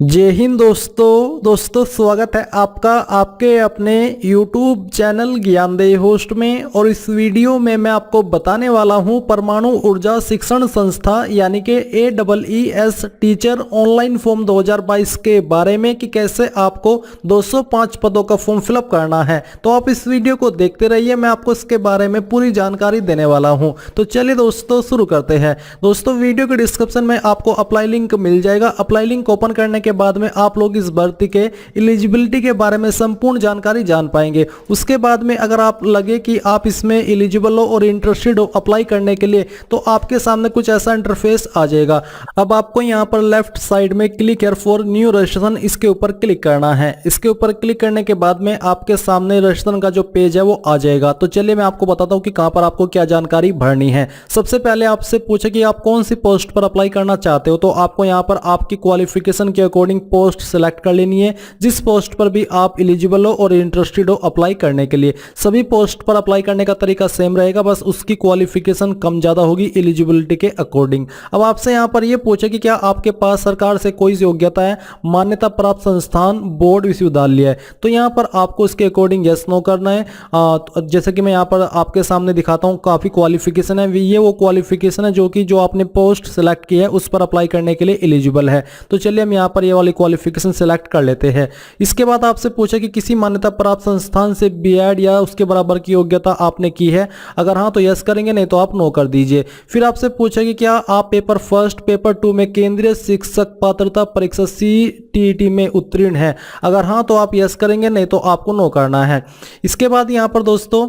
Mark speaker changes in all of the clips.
Speaker 1: जय हिंद दोस्तों स्वागत है आपका आपके अपने YouTube चैनल ज्ञानदेही होस्ट में। और इस वीडियो में मैं आपको बताने वाला हूं परमाणु ऊर्जा शिक्षण संस्था यानी कि AEES टीचर ऑनलाइन फॉर्म 2022 के बारे में कि कैसे आपको 205 पदों का फॉर्म फिलअप करना है। तो आप इस वीडियो को देखते रहिए, मैं आपको इसके बारे में पूरी जानकारी देने वाला हूं। तो चलिए दोस्तों शुरू करते हैं। दोस्तों वीडियो के डिस्क्रिप्शन में आपको अप्लाई लिंक मिल जाएगा। अप्लाई लिंक ओपन करने के बाद में आप लोग इस भर्ती के एलिजिबिलिटी के बारे में संपूर्ण जानकारी जान पाएंगे। उसके बाद में अगर आप लगे कि आप इसमें एलिजिबल हो और इंटरेस्टेड हो अप्लाई करने के लिए, तो आपके सामने कुछ ऐसा इंटरफेस आ जाएगा। अब आपको यहां पर लेफ्ट साइड में click here for new registration, इसके ऊपर क्लिक करना है। इसके ऊपर क्लिक करने के बाद में आपके सामने रजिस्ट्रेशन का जो पेज है वो आ जाएगा। तो चलिए मैं आपको बताता हूं कि कहां पर आपको क्या जानकारी भरनी है। सबसे पहले आपसे पूछे कि आप कौन सी पोस्ट पर अप्लाई करना चाहते हो, तो आपको यहां पर आपकी क्वालिफिकेशन के अकॉर्डिंग पोस्ट सिलेक्ट कर लेनी है। जिस पोस्ट पर भी आप एलिजिबल हो और इंटरेस्टेड हो अप्लाई करने के लिए, सभी पोस्ट पर अप्लाई करने का तरीका सेम रहेगा, बस उसकी क्वालिफिकेशन कम ज्यादा होगी एलिजिबिलिटी के अकॉर्डिंग। अब आपसे यहां पर यह पूछे कि क्या आपके पास सरकार से कोई योग्यता है, मान्यता प्राप्त संस्थान, बोर्ड, विश्वविद्यालय है, तो यहां पर आपको इसके अकॉर्डिंग यस नो करना है। जैसे कि मैं यहां पर आपके सामने दिखाता हूं, काफी क्वालिफिकेशन है, ये वो क्वालिफिकेशन है जो आपने पोस्ट सिलेक्ट की है उस पर अप्लाई करने के लिए एलिजिबल है। तो चलिए हम यहां पर ये वाली क्वालिफिकेशन सिलेक्ट कर लेते हैं। इसके बाद आपसे पूछा कि किसी मान्यता प्राप्त संस्थान से बीएड या उसके बराबर की योग्यता आपने की है, अगर हाँ तो यस करेंगे, नहीं तो आप नो कर दीजिए। फिर आपसे पूछा कि क्या आप पेपर फर्स्ट पेपर 2 में केंद्रीय शिक्षक पात्रता परीक्षा CTET में उत्तीर्ण है, अगर हाँ तो आप यस करेंगे, नहीं तो आपको नो करना है। इसके बाद यहां पर दोस्तों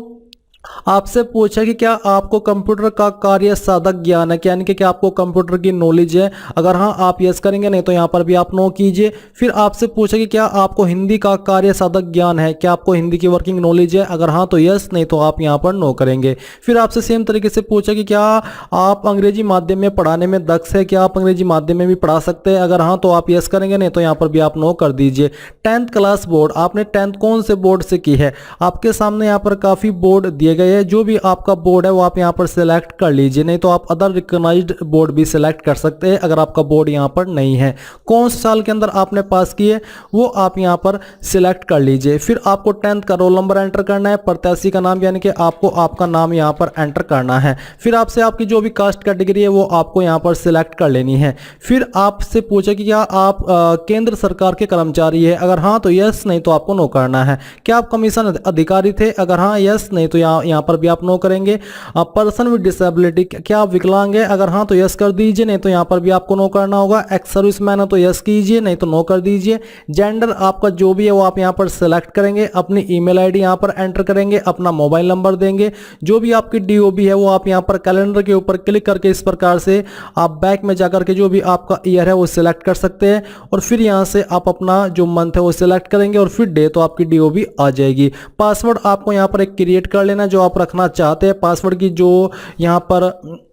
Speaker 1: आपसे पूछा कि क्या आपको कंप्यूटर का कार्य साधक ज्ञान है, यानी कि क्या आपको कंप्यूटर की नॉलेज है, अगर हाँ आप यस करेंगे, नहीं तो यहां पर भी आप नो कीजिए। फिर आपसे पूछा कि क्या आपको हिंदी का कार्य साधक ज्ञान है, क्या आपको हिंदी की वर्किंग नॉलेज है, अगर हाँ तो यस, नहीं तो आप यहां पर नो करेंगे। फिर आपसे सेम तरीके से पूछा कि क्या आप अंग्रेजी माध्यम में पढ़ाने में दक्ष है, क्या आप अंग्रेजी माध्यम में भी पढ़ा सकते हैं, अगर हाँ तो आप यस करेंगे, नहीं तो यहां पर भी आप नो कर दीजिए। 10th क्लास बोर्ड, आपने 10th कौन से बोर्ड से की है, आपके सामने यहाँ पर काफी बोर्ड दिए गए हैं, जो भी आपका बोर्ड है वो आप यहां पर सिलेक्ट कर लीजिए, नहीं तो आप अदर रिकॉग्नाइज्ड बोर्ड भी सिलेक्ट कर सकते हैं अगर आपका बोर्ड यहां पर नहीं है। कौन से साल के अंदर आपने पास किए वो आप यहां पर सिलेक्ट कर लीजिए। फिर आपको 10th का रोल नंबर एंटर करना है, प्रत्याशी का नाम यानी कि आपको आपका नाम यहां पर एंटर करना है। फिर आपसे आपकी जो भी कास्ट कैटेगरी है वो आपको यहां पर सिलेक्ट कर लेनी है। फिर आपसे पूछे कि क्या आप केंद्र सरकार के कर्मचारी है, अगर हाँ तो यस, नहीं तो आपको नो करना है। क्या आप कमीशन अधिकारी थे, अगर हाँ यस, नहीं तो यहां पर भी आप नो करेंगे। पर्सन विद डिसेबिलिटी, क्या आप विकलांग है, अगर हाँ तो यस कर दीजिए, नहीं तो यहां पर भी आपको नो करना होगा। एक्स सर्विसमैन है तो यस कीजिए, नहीं तो नो कर दीजिए। जेंडर आपका जो भी है वो आप यहां पर सिलेक्ट करेंगे, अपनी ईमेल आईडी यहां पर एंटर करेंगे, अपना मोबाइल नंबर देंगे, जो भी आपकी DOB है वो आप यहां पर कैलेंडर के ऊपर क्लिक करके इस प्रकार से आप बैक में जाकर के जो भी आपका ईयर है वो सिलेक्ट कर सकते हैं। और फिर यहां से आप अपना जो मंथ है वो सिलेक्ट करेंगे और फिर डे, तो आपकी DOB आ जाएगी। पासवर्ड आपको यहां पर एक क्रिएट कर लेना जो आप रखना चाहते हैं। पासवर्ड की जो यहाँ पर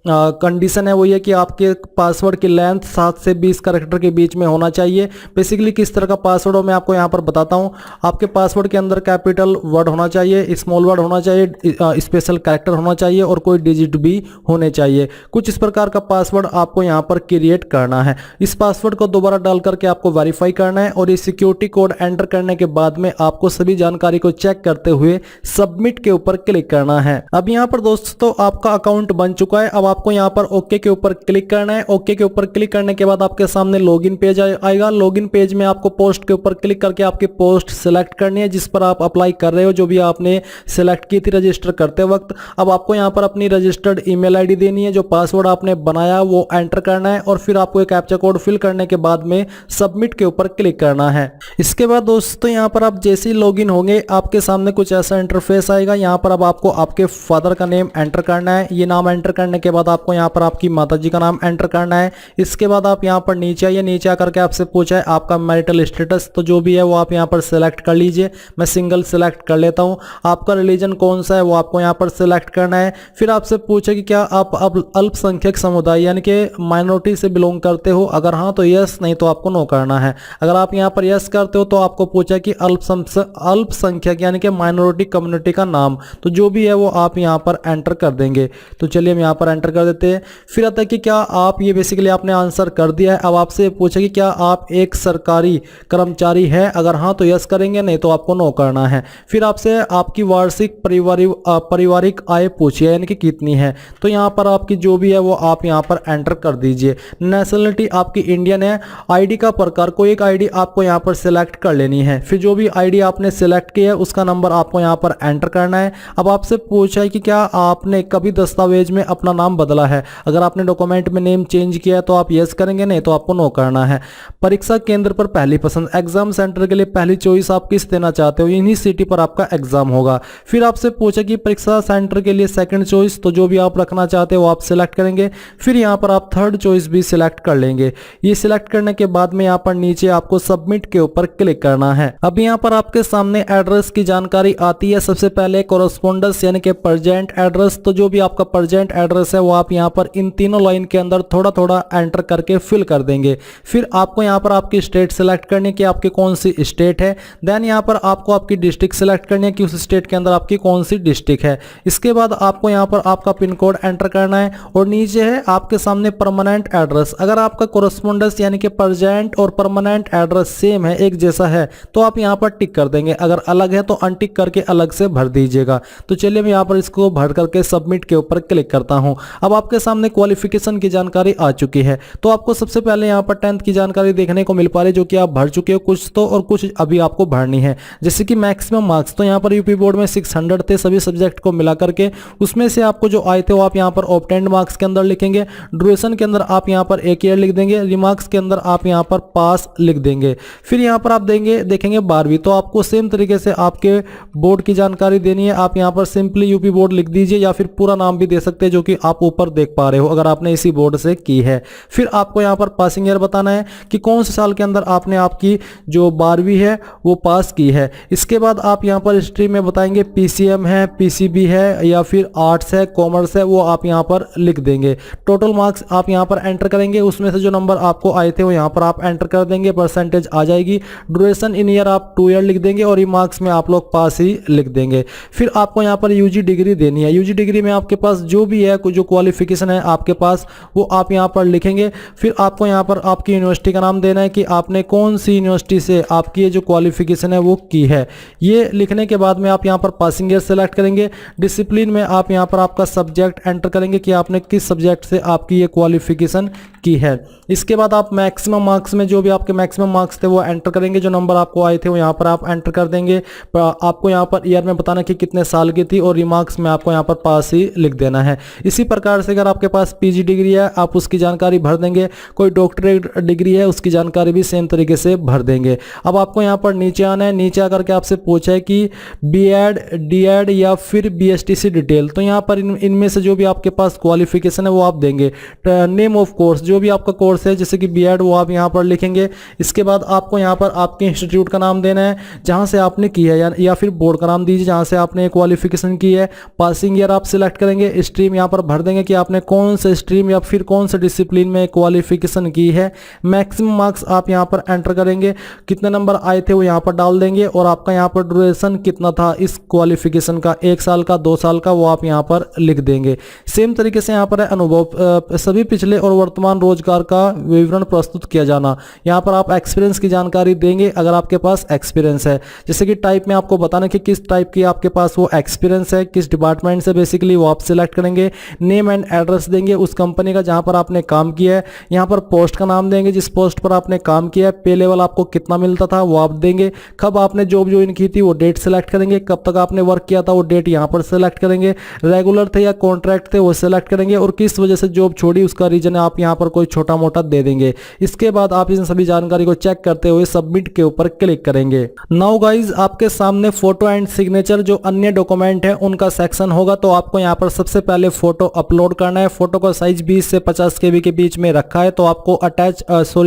Speaker 1: कंडीशन है वो ये कि आपके पासवर्ड की लेंथ 7 से 20 कैरेक्टर के बीच में होना चाहिए। बेसिकली किस तरह का पासवर्ड हो मैं आपको यहाँ पर बताता हूँ। आपके पासवर्ड के अंदर कैपिटल वर्ड होना चाहिए, स्मॉल वर्ड होना चाहिए, स्पेशल कैरेक्टर होना चाहिए और कोई डिजिट भी होने चाहिए। कुछ इस प्रकार का पासवर्ड आपको यहाँ पर क्रिएट करना है। इस पासवर्ड को दोबारा डाल करके आपको वेरीफाई करना है और ये सिक्योरिटी कोड एंटर करने के बाद में आपको सभी जानकारी को चेक करते हुए सबमिट के ऊपर क्लिक करना है। अब यहाँ पर दोस्तों आपका अकाउंट बन चुका है। अब आपको यहाँ पर ओके के ऊपर क्लिक करना है। ओके के ऊपर क्लिक करने के बाद आपके सामने लॉगिन पेज आएगा। लॉगिन पेज में आपको पोस्ट के ऊपर क्लिक करके आपकी पोस्ट सिलेक्ट करनी है जिस पर आप अप्लाई कर रहे हो, जो भी आपने सिलेक्ट की थी रजिस्टर करते वक्त। अब आपको यहाँ पर अपनी रजिस्टर्ड ईमेल आईडी देनी है, जो पासवर्ड आपने बनाया वो एंटर करना है और फिर आपको एक कैप्चा कोड फिल करने के बाद में सबमिट के ऊपर क्लिक करना है। इसके बाद दोस्तों यहाँ पर आप जैसे ही लॉगिन होंगे आपके सामने कुछ ऐसा इंटरफेस आएगा। यहाँ पर अब आपको आपके फादर का नेम एंटर करना है। ये नाम एंटर करने के बाद आपको यहाँ पर आपकी माताजी का नाम एंटर करना है। इसके बाद आप यहाँ पर नीचे आइए। नीचे आकर के आपसे पूछा है आपका मैरिटल स्टेटस, तो जो भी है वो आप यहाँ पर सिलेक्ट कर लीजिए। मैं सिंगल सिलेक्ट कर लेता हूँ। आपका रिलीजन कौन सा है वो आपको यहाँ पर सिलेक्ट करना है। फिर आपसे पूछे कि क्या आप अब अल्पसंख्यक समुदाय यानी कि माइनॉरिटी से बिलोंग करते हो, अगर हाँ तो यस, नहीं तो आपको नो करना है। अगर आप यहाँ पर यस करते हो तो आपको पूछा कि अल्पसंख्यक यानी कि माइनॉरिटी कम्युनिटी का नाम, तो जो भी है वो आप यहाँ पर एंटर कर देंगे। तो चलिए हम यहाँ पर एंटर कर देते हैं। फिर आता है कि क्या आप, ये बेसिकली आपने आंसर कर दिया है। अब आपसे पूछे कि क्या आप एक सरकारी कर्मचारी है, अगर हाँ तो यस करेंगे, नहीं तो आपको नो करना है। फिर आपसे आपकी वार्षिक पारिवारिक आय पूछी है, यानी कि कितनी है, तो यहाँ पर आपकी जो भी है वो आप यहाँ पर एंटर कर दीजिए। नेशनलिटी आपकी इंडियन है। आईडी का प्रकार, कोई एक आईडी आपको यहाँ पर सिलेक्ट कर लेनी है। फिर जो भी आईडी आपने सिलेक्ट की है उसका नंबर आपको यहाँ पर एंटर करना है। अब आपसे पूछा है कि क्या आपने कभी दस्तावेज में अपना नाम बदला है, अगर आपने डॉक्यूमेंट में नेम चेंज किया है तो आप यस करेंगे, नहीं तो आपको नो करना है। परीक्षा केंद्र पर पहली पसंद, एग्जाम सेंटर के लिए पहली चॉइस आप किस देना चाहते हो, इन्हीं सिटी पर आपका एग्जाम होगा। फिर आपसे पूछा कि परीक्षा सेंटर के लिए सेकंड चॉइस, तो जो भी आप रखना चाहते हो आप सिलेक्ट करेंगे। फिर यहाँ पर आप थर्ड चॉइस भी सिलेक्ट कर लेंगे। ये सिलेक्ट करने के बाद में यहाँ पर नीचे आपको सबमिट के ऊपर क्लिक करना है। अब यहाँ पर आपके सामने एड्रेस की जानकारी आती है। सबसे पहले कोरस्पोंडेंस यानी कि प्रेजेंट एड्रेस, तो जो भी आपका प्रेजेंट एड्रेस है वो आप यहाँ पर इन तीनों लाइन के अंदर थोड़ा थोड़ा एंटर करके फिल कर देंगे। फिर आपको यहाँ पर आपकी स्टेट सेलेक्ट करनी है कि आपकी कौन सी स्टेट है। देन यहाँ पर आपको आपकी डिस्ट्रिक्ट सेलेक्ट करनी है कि उस स्टेट के अंदर आपकी कौन सी डिस्ट्रिक्ट है। इसके बाद आपको यहाँ पर आपका पिन कोड एंटर करना है और नीचे है आपके सामने परमानेंट एड्रेस। अगर आपका कोरस्पोंडेंस यानी कि प्रेजेंट और परमानेंट एड्रेस सेम है, एक जैसा है, तो आप यहाँ पर टिक कर देंगे। अगर अलग है तो अनटिक करके अलग से भर दीजिएगा। तो चलिए मैं यहाँ पर इसको भर करके सबमिट के ऊपर क्लिक करता हूँ। अब आपके सामने क्वालिफिकेशन की जानकारी आ चुकी है। तो आपको सबसे पहले यहाँ पर 10th की जानकारी देखने को मिल पा रही है, जो कि आप भर चुके हो कुछ तो, और कुछ अभी आपको भरनी है। जैसे कि मैक्सिमम मार्क्स, तो यहाँ पर यूपी बोर्ड में 600 थे सभी सब्जेक्ट को मिला करके, उसमें से आपको जो आए थे वो आप यहाँ पर ऑब्टेन्ड मार्क्स के अंदर लिखेंगे। ड्यूरेशन के अंदर आप यहाँ पर 1 ईयर लिख देंगे। रिमार्क्स के अंदर आप यहाँ पर पास लिख देंगे। फिर यहाँ पर आप देखेंगे 12वीं, तो आपको सेम तरीके से आपके बोर्ड की जानकारी देनी है। आप यहाँ पर सिंपली यूपी बोर्ड लिख दीजिए या फिर पूरा नाम भी दे सकते हैं, जो कि आप ऊपर देख पा रहे हो अगर आपने इसी बोर्ड से की है। फिर आपको यहाँ पर पासिंग ईयर बताना है कि कौन से साल के अंदर आपने आपकी जो 12वीं है वो पास की है। इसके बाद आप यहाँ पर स्ट्रीम में बताएंगे पीसीएम है, पीसीबी है या फिर आर्ट्स है, कॉमर्स है, वो आप यहाँ पर लिख देंगे। टोटल मार्क्स आप यहाँ पर एंटर करेंगे, उसमें से जो नंबर आपको आए थे वो यहाँ पर आप एंटर कर देंगे, परसेंटेज आ जाएगी। ड्यूरेशन इन ईयर आप 2 ईयर लिख देंगे और रिमार्क्स में आप लोग पास ही लिख देंगे। फिर आपको यहाँ पर यूजी डिग्री देनी है। यूजी डिग्री में आपके पास जो भी है, जो क्वालिफिकेशन है आपके पास, वो आप यहाँ पर लिखेंगे। फिर आपको यहाँ पर आपकी यूनिवर्सिटी का नाम देना है कि आपने कौन सी यूनिवर्सिटी से आपकी ये जो क्वालिफिकेशन है वो की है। ये लिखने के बाद में आप यहाँ पर पासिंग ईयर सेलेक्ट करेंगे। डिसिप्लिन में आप यहाँ पर आपका सब्जेक्ट एंटर करेंगे कि आपने किस सब्जेक्ट से आपकी ये क्वालिफिकेशन की है। इसके बाद आप मैक्सिमम मार्क्स में जो भी आपके मैक्सिमम मार्क्स थे वो एंटर करेंगे। जो नंबर आपको आए थे वो यहाँ पर आप एंटर कर देंगे। आपको यहाँ पर ईयर में बताना कि कितने साल की थी और रिमार्क्स में आपको यहाँ पर पास ही लिख देना है। इसी प्रकार से अगर आपके पास पीजी डिग्री है आप उसकी जानकारी भर देंगे। कोई डॉक्टरेट डिग्री है उसकी जानकारी भी सेम तरीके से भर देंगे। अब आपको यहाँ पर नीचे आना है। नीचे आकर के आपसे पूछा है कि बीएड, डीएड या फिर बीएसटीसी डिटेल, तो यहाँ पर इनमें से जो भी आपके पास क्वालिफिकेशन है वो आप देंगे। नेम ऑफ कोर्स, जो भी आपका कोर्स है जैसे कि बीएड, वो आप यहाँ पर लिखेंगे। इसके बाद आपको यहाँ पर आपके इंस्टीट्यूट का नाम देना है जहाँ से आपने की है, या फिर बोर्ड का नाम दीजिए जहाँ से आपने क्वालिफिकेशन की है। पासिंग ईयर आप सिलेक्ट करेंगे। स्ट्रीम यहाँ पर भर देंगे कि आपने कौन से स्ट्रीम या फिर कौन से डिसिप्लिन में क्वालिफिकेशन की है। मैक्सिमम मार्क्स आप यहाँ पर एंटर करेंगे, कितने नंबर आए थे वो यहाँ पर डाल देंगे और आपका यहाँ पर ड्यूरेशन कितना था इस क्वालिफिकेशन का, 1 साल का, 2 साल का, वो आप यहाँ पर लिख देंगे। सेम तरीके से यहाँ पर है अनुभव, सभी पिछले और वर्तमान रोजगार का विवरण प्रस्तुत किया जाना। यहाँ पर आप एक्सपीरियंस की जानकारी देंगे अगर आपके पास एक्सपीरियंस है। जैसे कि टाइप में आपको बताना कि किस टाइप की आपके पास वो एक्सपीरियंस है, किस डिपार्टमेंट से बेसिकली, वो आप सिलेक्ट करेंगे। नेम एंड एड्रेस देंगे उस कंपनी का जहाँ पर आपने काम किया है। यहाँ पर पोस्ट का नाम देंगे जिस पोस्ट पर आपने काम किया है। पे लेवल आपको कितना मिलता था वो आप देंगे। कब आपने जॉब ज्वाइन की थी वो डेट सेलेक्ट करेंगे। कब तक आपने वर्क किया था वो डेट यहाँ पर सेलेक्ट करेंगे। रेगुलर थे या कॉन्ट्रैक्ट थे वो सेलेक्ट करेंगे और किस वजह से जॉब छोड़ी उसका रीजन आप यहाँ पर कोई छोटा मोटा दे देंगे। इसके बाद आप इन सभी जानकारी को चेक करते हुए सबमिट के ऊपर क्लिक करेंगे। नाउ गाइज आपके सामने फोटो एंड सिग्नेचर जो अन्य डॉक्यूमेंट है उनका सेक्शन होगा। तो आपको यहाँ पर सबसे पहले फोटो अपलोड करना है। फोटो का साइज 20 से 50 KB के बीच में रखा है। तो आपको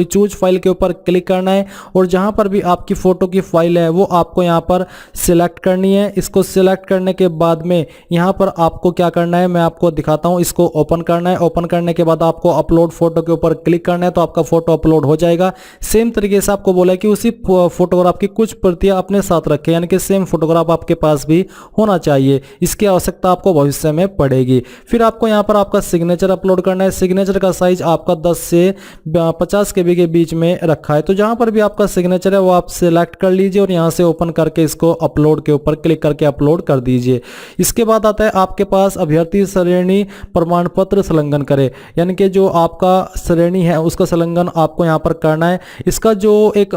Speaker 1: चूज फाइल के ऊपर क्लिक करना है और जहां पर भी आपकी फोटो की फाइल है वो आपको यहाँ पर सिलेक्ट करनी है। इसको सिलेक्ट करने के बाद में यहाँ पर आपको क्या करना है मैं आपको दिखाता हूँ। इसको ओपन करना है। ओपन करने के बाद आपको अपलोड फोटो के ऊपर क्लिक क्लिक करना है तो आपका फोटो अपलोड हो जाएगा। सेम तरीके से आपको बोला है कि उसी फोटोग्राफ की कुछ प्रतियां अपने साथ रखें, यानी कि सेम फोटोग्राफ आपके पास भी होना चाहिए। इसकी आवश्यकता आपको भविष्य में पड़ेगी। फिर आपको यहाँ पर आपका सिग्नेचर अपलोड करना है। सिग्नेचर का साइज आपका 10 से 50 KB के बीच में रखा है। तो जहां पर भी आपका सिग्नेचर है वो आप सिलेक्ट कर लीजिए और यहां से ओपन करके इसको अपलोड के ऊपर क्लिक करके अपलोड कर दीजिए। इसके बाद आता है आपके पास अभ्यर्थी श्रेणी प्रमाण पत्र संलग्न करे, यानी कि जो आपका श्रेणी है उसका संलग्न आपको यहां पर करना है। इसका जो एक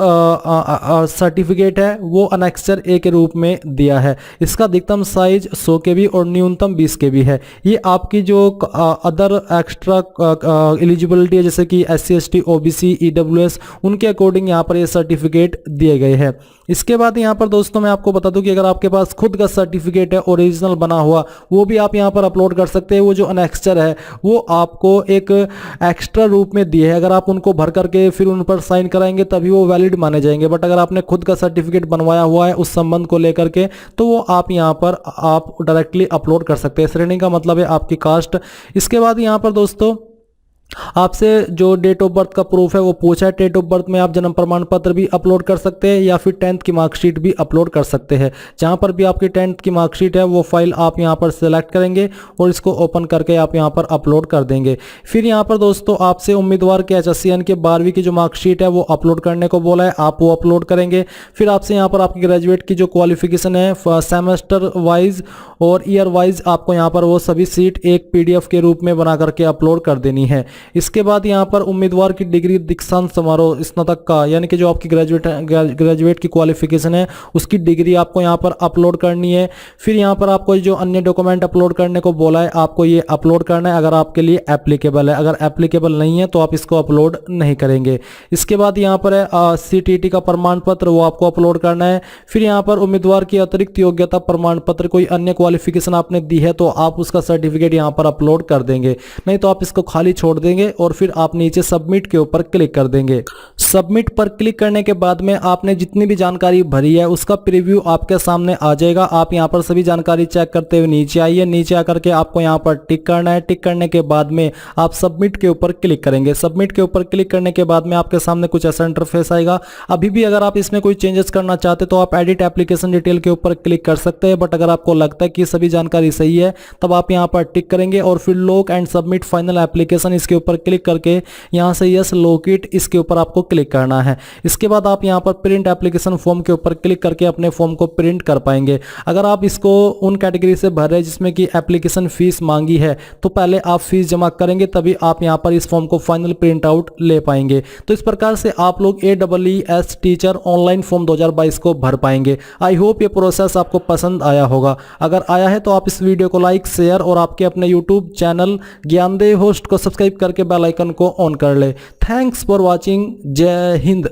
Speaker 1: सर्टिफिकेट है वो अनेक्सर ए के रूप में दिया है। इसका अधिकतम साइज 100 KB और न्यूनतम 20 KB है। ये आपकी जो अदर एक्स्ट्रा एलिजिबिलिटी है जैसे कि SC ST OBC EWS उनके अकॉर्डिंग यहाँ पर ये सर्टिफिकेट दिए गए हैं। इसके बाद यहाँ पर दोस्तों मैं आपको बता दूं कि अगर आपके पास खुद का सर्टिफिकेट है ओरिजिनल बना हुआ वो भी आप यहाँ पर अपलोड कर सकते हैं। वो जो अनेक्सर है वो आपको एक एक्स्ट्रा रूप में दिए है, अगर आप उनको भर करके फिर उन पर साइन कराएंगे तभी वो वैलिड माने जाएंगे। बट अगर आपने खुद का सर्टिफिकेट बनवाया हुआ है उस संबंध को लेकर के तो वो आप यहाँ पर आप डायरेक्टली अपलोड कर सकते हैं। श्रेणी का मतलब है आपकी कास्ट। इसके बाद यहाँ पर दोस्तों आपसे जो डेट ऑफ बर्थ का प्रूफ है वो पूछा है। डेट ऑफ बर्थ में आप जन्म प्रमाण पत्र भी अपलोड कर सकते हैं या फिर 10th की मार्कशीट भी अपलोड कर सकते हैं। जहां पर भी आपकी 10th की मार्कशीट है वो फाइल आप यहां पर सिलेक्ट करेंगे और इसको ओपन करके आप यहां पर अपलोड कर देंगे। फिर यहां पर दोस्तों आपसे उम्मीदवार के HSC यानी कि 12वीं की जो मार्कशीट है वो अपलोड करने को बोला है, आप वो अपलोड करेंगे। फिर आपसे यहाँ पर आपकी ग्रेजुएट की जो क्वालिफिकेशन है सेमेस्टर वाइज और ईयर वाइज आपको यहाँ पर वो सभी सीट एक PDF के रूप में बना करके अपलोड कर देनी है। इसके बाद यहाँ पर उम्मीदवार की डिग्री दीक्षांत समारोह स्नातक का, यानी कि जो आपकी ग्रेजुएट की क्वालिफिकेशन है उसकी डिग्री आपको यहाँ पर अपलोड करनी है। फिर यहाँ पर आपको जो अन्य डॉक्यूमेंट अपलोड करने को बोला है आपको ये अपलोड करना है अगर आपके लिए एप्लीकेबल है। अगर एप्लीकेबल नहीं है तो आप इसको अपलोड नहीं करेंगे। इसके बाद यहाँ पर है CTT का प्रमाण पत्र, वो आपको अपलोड करना है। फिर यहाँ पर उम्मीदवार की अतिरिक्त योग्यता प्रमाण पत्र, कोई अन्य क्वालिफिकेशन आपने दी है तो आप उसका सर्टिफिकेट यहाँ पर अपलोड कर देंगे, नहीं तो आप इसको खाली छोड़ देंगे और फिर आप नीचे सबमिट के ऊपर क्लिक कर देंगे। सबमिट पर क्लिक करने के बाद में आपने जितनी भी जानकारी भरी है उसका प्रीव्यू आपके सामने आ जाएगा। आप यहां पर सभी जानकारी चेक करते हुए नीचे आइए। नीचे आकर के आपको यहां पर टिक करना है। टिक करने के बाद में आप सबमिट के ऊपर क्लिक करेंगे। सबमिट के ऊपर क्लिक करने के बाद में आपके सामने कुछ ऐसा इंटरफेस आएगा। अभी भी अगर आप इसमें कोई चेंजेस करना चाहते तो आप एडिट एप्लीकेशन डिटेल के ऊपर क्लिक कर सकते हैं। बट अगर आपको लगता है कि सभी जानकारी सही है तब आप यहां पर टिक करेंगे और फिर lock and submit final application इसके ऊपर क्लिक करके यहां से यस लॉकिट इसके ऊपर आपको क्लिक करना है। इसके बाद आप यहां पर प्रिंट एप्लीकेशन फॉर्म के ऊपर क्लिक करके अपने फॉर्म को प्रिंट कर पाएंगे। अगर आप इसको उन कैटेगरी से भर रहे हैं जिसमें कि एप्लीकेशन फीस मांगी है तो पहले आप फीस जमा करेंगे तभी आप यहां पर इस फॉर्म को फाइनल प्रिंट आउट ले पाएंगे। तो इस प्रकार से आप लोग AEES टीचर ऑनलाइन फॉर्म 2022 को भर पाएंगे। आई होप ये प्रोसेस आपको पसंद आया होगा। अगर आया है तो आप इस वीडियो को लाइक शेयर और आपके अपने यूट्यूब चैनल ज्ञानदेव होस्ट को सब्सक्राइब करके बेल आइकन को ऑन कर ले। Thanks for watching. जय हिंद।